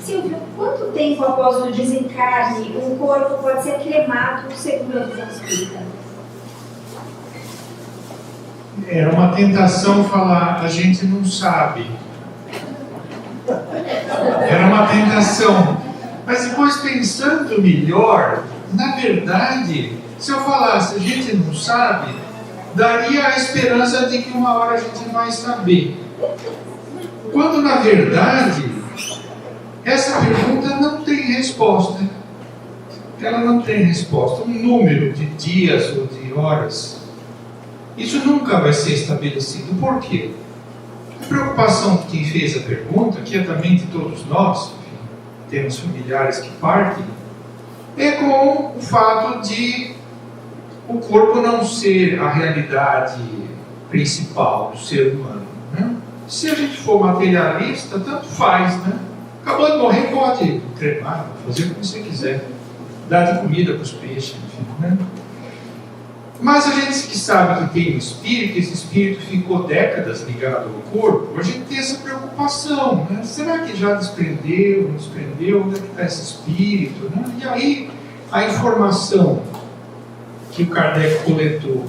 Silvio, quanto tempo após o desencarne o corpo pode ser cremado segundo a visão espírita? Era uma tentação falar, a gente não sabe. Era uma tentação. Mas depois, pensando melhor, na verdade, se eu falasse, a gente não sabe, daria a esperança de que uma hora a gente vai saber. Quando, na verdade, essa pergunta não tem resposta. Ela não tem resposta. Um número de dias ou de horas, isso nunca vai ser estabelecido. Por quê? A preocupação de quem fez a pergunta, que é também de todos nós, enfim, temos familiares que partem, é com o fato de o corpo não ser a realidade principal do ser humano, né? Se a gente for materialista, tanto faz, né? Acabou de morrer, pode cremar, fazer o que você quiser, dar de comida para os peixes, enfim, né? Mas a gente que sabe que tem um espírito, esse espírito ficou décadas ligado ao corpo, a gente tem essa preocupação, né? Será que já desprendeu, não desprendeu? Onde é que está esse espírito, né? E aí, a informação que o Kardec coletou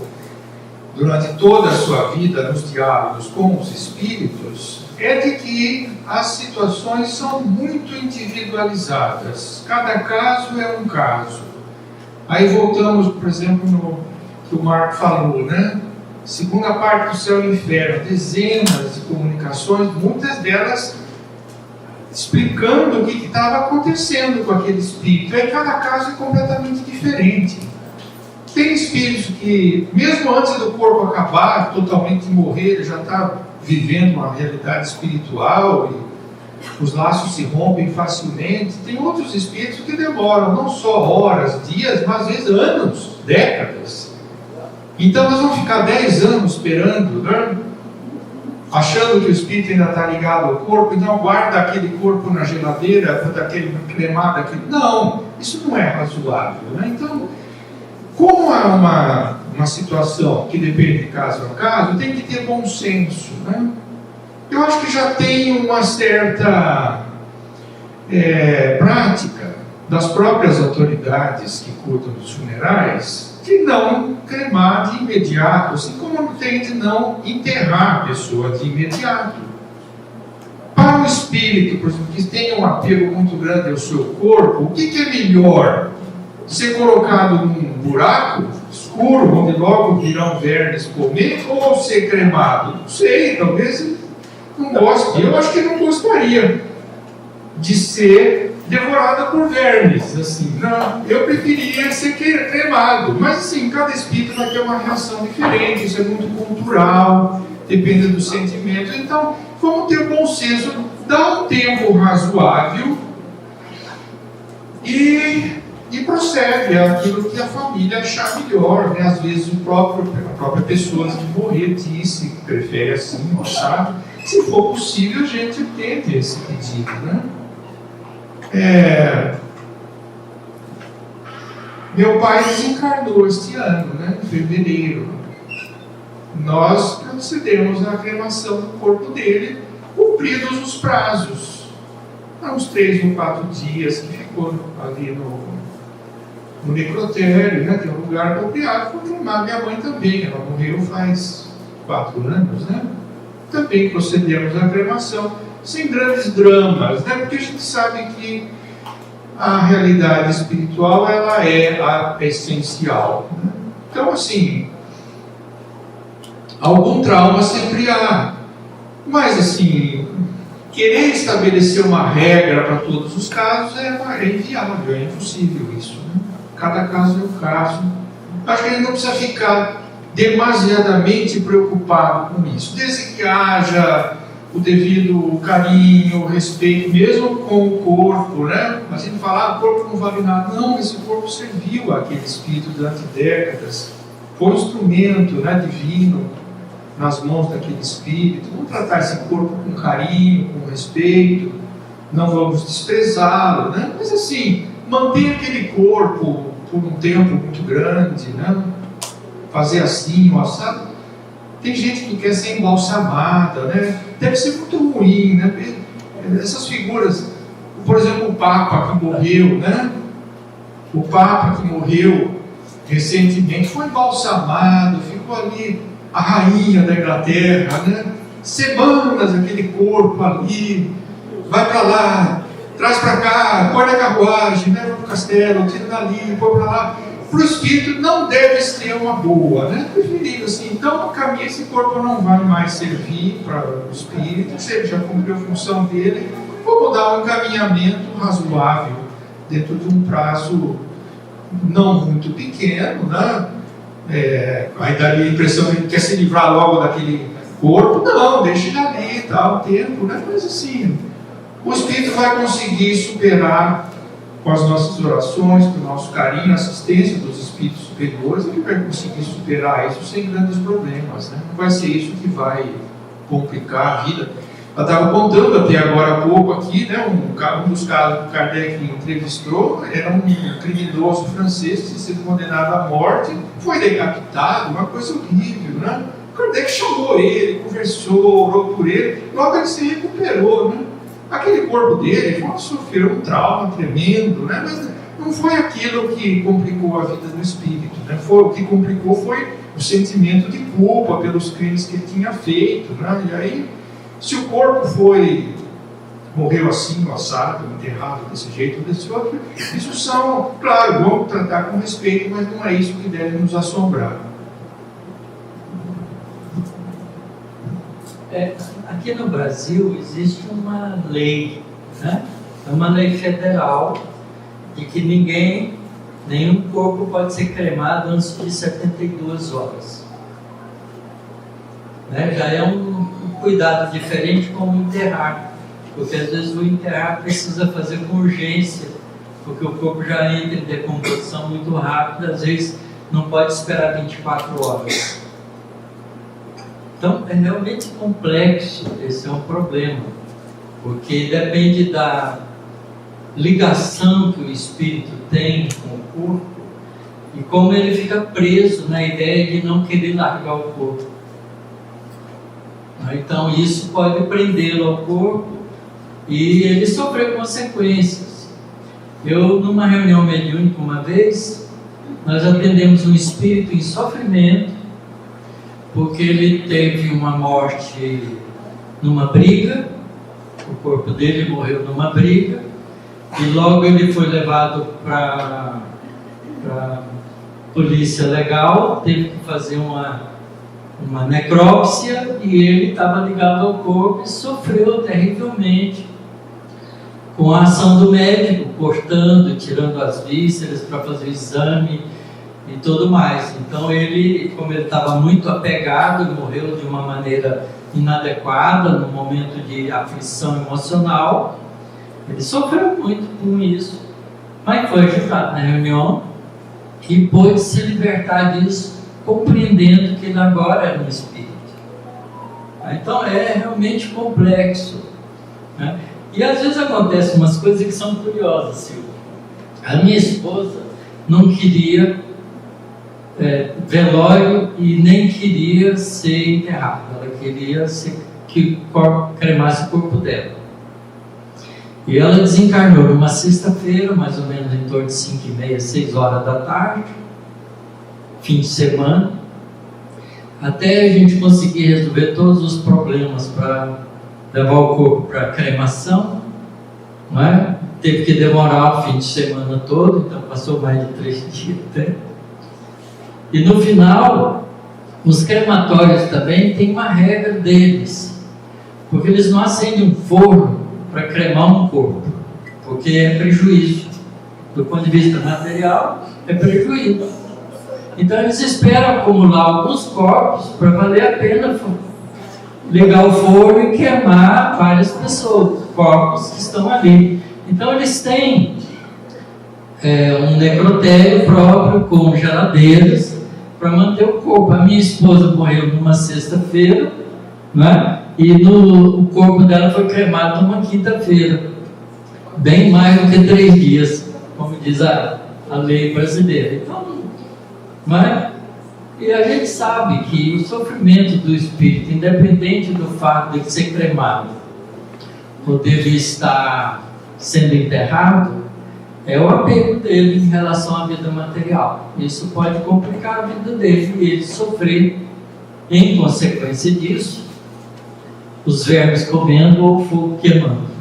durante toda a sua vida nos diálogos com os espíritos é de que as situações são muito individualizadas. Cada caso é um caso. Aí voltamos, por exemplo, no que o Marco falou, né? Segunda parte do céu e inferno, dezenas de comunicações, muitas delas explicando o que estava acontecendo com aquele espírito. Aí cada caso é completamente diferente. Tem espíritos que, mesmo antes do corpo acabar, totalmente morrer, ele já está vivendo uma realidade espiritual e os laços se rompem facilmente. Tem outros espíritos que demoram não só horas, dias, mas às vezes anos, décadas. Então nós vamos ficar 10 anos esperando, né? Achando que o espírito ainda está ligado ao corpo, então guarda aquele corpo na geladeira, daquele cremado, aquele... Não, isso não é razoável, né? Então, como há uma situação que depende de caso a caso, tem que ter bom senso, né? Eu acho que já tem uma certa prática das próprias autoridades que cuidam dos funerais de não cremar de imediato, assim como tem de não enterrar a pessoa de imediato. Para o espírito, por exemplo, que tem um apego muito grande ao seu corpo, o que é melhor? Ser colocado num buraco escuro, onde logo virão vermes comer, ou ser cremado? Não sei, talvez não goste. Eu acho que não gostaria de ser devorada por vermes, assim. Não, eu preferia ser cremado. Mas assim, cada espírito vai ter uma reação diferente, isso é muito cultural, depende do sentimento. Então, vamos ter bom senso, dar um tempo razoável e procede aquilo que a família achar melhor, né? Às vezes a própria pessoa que morrer disse que prefere assim, sabe? Se for possível, a gente atende esse pedido, né? Meu pai desencarnou este ano, né? Em fevereiro. Nós procedemos à cremação do corpo dele, cumpridos os prazos. Há uns 3 ou 4 dias que ficou ali no necrotério, né? Tem um lugar apropriado para cremar. Minha mãe também, ela morreu faz 4 anos, né? Também procedemos à cremação, sem grandes dramas, né? Porque a gente sabe que a realidade espiritual, ela é a essencial, né? Então, assim, algum trauma sempre há, mas assim, querer estabelecer uma regra para todos os casos é inviável, é impossível isso, né? Cada caso é um caso. Acho que a gente não precisa ficar demasiadamente preocupado com isso, desde que haja o devido carinho, respeito, mesmo com o corpo, né? A gente fala, o corpo não vale nada. Não, esse corpo serviu àquele espírito durante décadas, foi um instrumento, né, divino nas mãos daquele espírito. Vamos tratar esse corpo com carinho, com respeito, não vamos desprezá-lo, né? Mas assim, manter aquele corpo por um tempo muito grande, né? Fazer assim, assado. Tem gente que quer ser embalsamada, né? Deve ser muito ruim, né? Essas figuras, por exemplo, o Papa que morreu, né? O Papa que morreu recentemente foi embalsamado, ficou ali a rainha da Inglaterra, né? Semanas aquele corpo ali, vai para lá, traz para cá, põe na carruagem, leva para o castelo, tira dali, põe para lá. Para o espírito não deve ser uma boa, né? Preferido assim, então esse corpo não vai mais servir para o espírito, se ele já cumpriu a função dele, vamos dar um encaminhamento razoável dentro de um prazo não muito pequeno, né? Aí daria a impressão que ele quer se livrar logo daquele corpo, não, deixa ele ali, tal, tempo, né? Mas assim, o espírito vai conseguir superar com as nossas orações, com o nosso carinho, a assistência dos espíritos superiores, ele vai conseguir superar isso sem grandes problemas, né? Não vai ser isso que vai complicar a vida. Eu estava contando até agora há pouco aqui, né, um dos casos que o Kardec entrevistou, era um criminoso francês que tinha sido condenado à morte, foi decapitado, uma coisa horrível, né? O Kardec chamou ele, conversou, orou por ele, logo ele se recuperou, né? Aquele corpo dele sofreu um trauma tremendo, né? Mas não foi aquilo que complicou a vida do espírito, né? O que complicou foi o sentimento de culpa pelos crimes que ele tinha feito, né? E aí, se o corpo morreu assim, assado, enterrado desse jeito ou desse outro, isso são, claro, vamos tratar com respeito, mas não é isso que deve nos assombrar. Aqui no Brasil existe uma lei, né? É uma lei federal de que nenhum corpo pode ser cremado antes de 72 horas. Né? Já é um cuidado diferente como enterrar, porque às vezes o enterrar precisa fazer com urgência, porque o corpo já entra em decomposição muito rápida, às vezes não pode esperar 24 horas. Então é realmente complexo, esse é um problema, porque depende da ligação que o espírito tem com o corpo e como ele fica preso na ideia de não querer largar o corpo. Então isso pode prendê-lo ao corpo e ele sofrer consequências. Eu, numa reunião mediúnica uma vez, nós atendemos um espírito em sofrimento, porque ele teve uma morte numa briga, o corpo dele morreu numa briga, e logo ele foi levado para a polícia legal, teve que fazer uma necrópsia, e ele estava ligado ao corpo e sofreu terrivelmente com a ação do médico, cortando, tirando as vísceras para fazer o exame e tudo mais. Então ele, como ele estava muito apegado, morreu de uma maneira inadequada, no momento de aflição emocional, ele sofreu muito com isso, mas foi ajudado na reunião e pôde se libertar disso, compreendendo que ele agora era um espírito. Então é realmente complexo, né? E às vezes acontecem umas coisas que são curiosas, Silvio. A minha esposa não queria velório e nem queria ser enterrada. Ela queria que cremasse o corpo dela. E ela desencarnou numa sexta-feira, mais ou menos em torno de 5h30, 6 horas da tarde, fim de semana, até a gente conseguir resolver todos os problemas para levar o corpo para cremação, não é? Teve que demorar o fim de semana todo, então passou mais de 3 dias até. E no final, os crematórios também têm uma regra deles, porque eles não acendem um forno para cremar um corpo, porque é prejuízo. Do ponto de vista material, é prejuízo. Então eles esperam acumular alguns corpos para valer a pena ligar o forno e queimar várias pessoas, corpos que estão ali. Então eles têm um necrotério próprio com geladeiras para manter o corpo. A minha esposa morreu numa sexta-feira, né? E o corpo dela foi cremado numa quinta-feira, bem mais do que 3 dias, como diz a lei brasileira. Então, e a gente sabe que o sofrimento do espírito, independente do fato de ele ser cremado, ou dele estar sendo enterrado, é o apego dele em relação à vida material. Isso pode complicar a vida dele e ele sofrer, em consequência disso, os vermes comendo ou o fogo queimando.